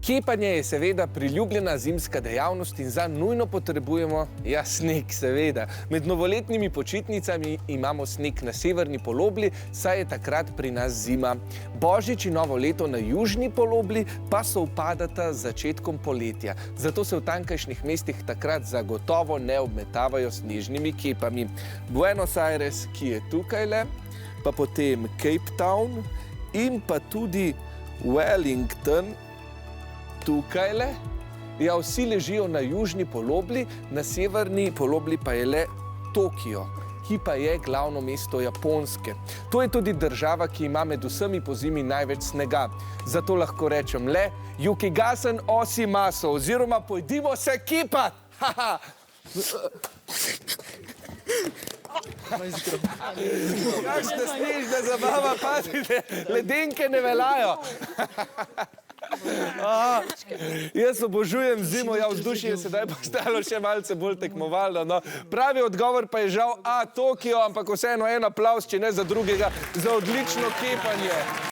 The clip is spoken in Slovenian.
Kepanje je seveda priljubljena zimska dejavnost in za nujno potrebujemo, sneg seveda. Med novoletnimi počitnicami imamo sneg na severni polobli, saj je takrat pri nas zima. Božič in novo leto na južni polobli pa sovpadata z začetkom poletja. Zato se v tamkajšnjih mestih takrat zagotovo ne obmetavajo snežnimi kepami. Buenos Aires, ki je tukajle, pa potem Cape Town in pa tudi Wellington, tukajle. Ja, vsi ležijo na južni polobli, na severni polobli pa je le Tokio, ki pa je glavno mesto Japonske. To je tudi država, ki ima med vsemi pozimi največ snega. Zato lahko rečem le Jukigasen osimaso, oziroma pojdimo se kepat! Kakšna snežna zabava, pazite, ledenke ne veljajo. Jaz obožujem zimo, vzdušje je sedaj postalo še malce bolj tekmovalno. Pravi odgovor pa je žal Tokio, ampak vseeno en aplavz, če ne za drugega, za odlično kepanje.